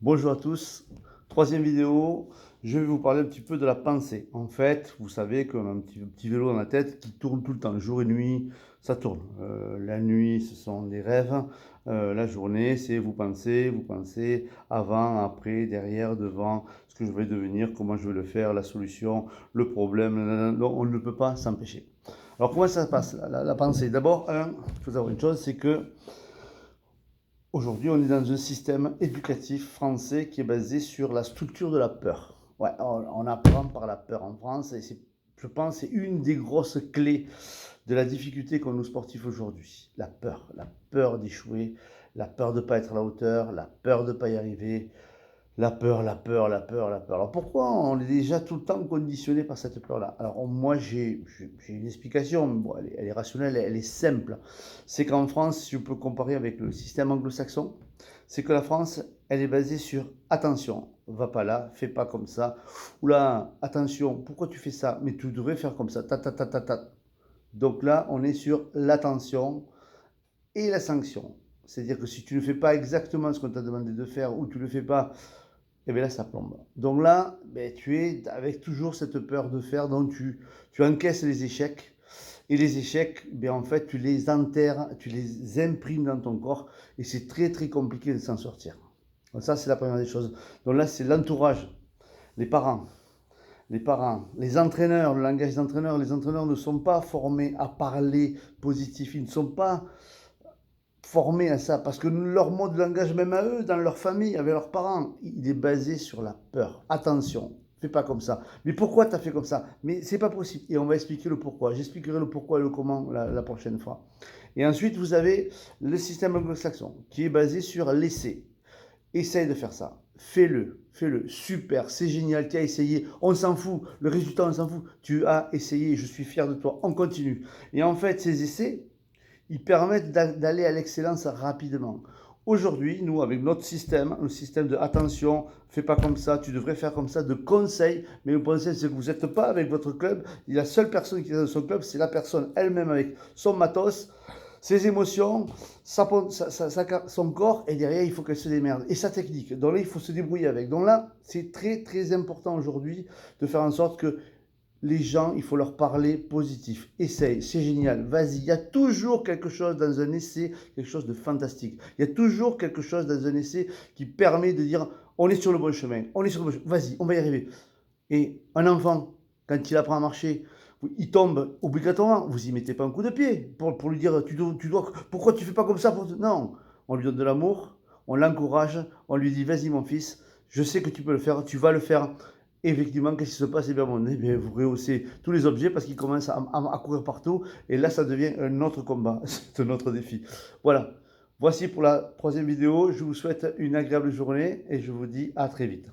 Bonjour à tous, troisième vidéo, je vais vous parler un petit peu de la pensée. En fait, vous savez qu'on a un petit vélo dans la tête qui tourne tout le temps, jour et nuit, ça tourne. La nuit, ce sont les rêves, la journée, c'est vous pensez avant, après, derrière, devant, ce que je vais devenir, comment je vais le faire, la solution, le problème, nanana. Non, on ne peut pas s'empêcher. Alors comment ça se passe, la pensée? D'abord, il faut savoir une chose, c'est que aujourd'hui, on est dans un système éducatif français qui est basé sur la structure de la peur. Ouais, on apprend par la peur en France et je pense que c'est une des grosses clés de la difficulté qu'ont nos sportifs aujourd'hui. La peur d'échouer, la peur de ne pas être à la hauteur, la peur de ne pas y arriver, la peur. Alors pourquoi on est déjà tout le temps conditionné par cette peur-là? Alors moi j'ai une explication, bon, elle est rationnelle, elle est simple. C'est qu'en France, si je peux comparer avec le système anglo-saxon, c'est que la France, elle est basée sur attention, va pas là, fais pas comme ça. Oula, attention, pourquoi tu fais ça? Mais tu devrais faire comme ça, ta ta ta ta ta. Donc là, on est sur l'attention et la sanction. C'est-à-dire que si tu ne fais pas exactement ce qu'on t'a demandé de faire ou tu ne le fais pas, et bien là, ça plombe. Donc là, ben, tu es avec toujours cette peur de faire, donc tu encaisses les échecs. Et les échecs, ben, en fait, tu les enterres, tu les imprimes dans ton corps. Et c'est très, très compliqué de s'en sortir. Donc ça, c'est la première des choses. Donc là, c'est l'entourage, les parents. Les entraîneurs, le langage d'entraîneur, les entraîneurs ne sont pas formés à parler positif. Ils ne sont pas formés à ça, parce que leur mode de langage, même à eux, dans leur famille, avec leurs parents, il est basé sur la peur. Attention, fais pas comme ça. Mais pourquoi tu as fait comme ça? Mais c'est pas possible. Et on va expliquer le pourquoi. J'expliquerai le pourquoi et le comment la prochaine fois. Et ensuite, vous avez le système anglo-saxon, qui est basé sur l'essai. Essaye de faire ça. Fais-le, fais-le. Super, c'est génial, tu as essayé. On s'en fout. Le résultat, on s'en fout. Tu as essayé, je suis fier de toi. On continue. Et en fait, ces essais, ils permettent d'aller à l'excellence rapidement. Aujourd'hui, nous, avec notre système, le système de attention, fais pas comme ça, tu devrais faire comme ça, de conseils, mais le conseil, c'est que vous n'êtes pas avec votre club. La seule personne qui est dans son club, c'est la personne elle-même avec son matos, ses émotions, son corps, et derrière, il faut qu'elle se démerde. Et sa technique. Donc là, il faut se débrouiller avec. Donc là, c'est très, très important aujourd'hui de faire en sorte que les gens, il faut leur parler positif. Essaye, c'est génial, vas-y. Il y a toujours quelque chose dans un essai, quelque chose de fantastique. Il y a toujours quelque chose dans un essai qui permet de dire on est sur le bon chemin, on est sur le bon chemin, vas-y, on va y arriver. Et un enfant, quand il apprend à marcher, il tombe obligatoirement, vous y mettez pas un coup de pied pour lui dire pourquoi tu fais pas comme ça Non, on lui donne de l'amour, on l'encourage, on lui dit vas-y mon fils, je sais que tu peux le faire, tu vas le faire. Et effectivement, qu'est-ce qui se passe? Eh bien, vous rehaussez tous les objets parce qu'il commence à courir partout. Et là, ça devient un autre combat. C'est un autre défi. Voilà. Voici pour la troisième vidéo. Je vous souhaite une agréable journée et je vous dis à très vite.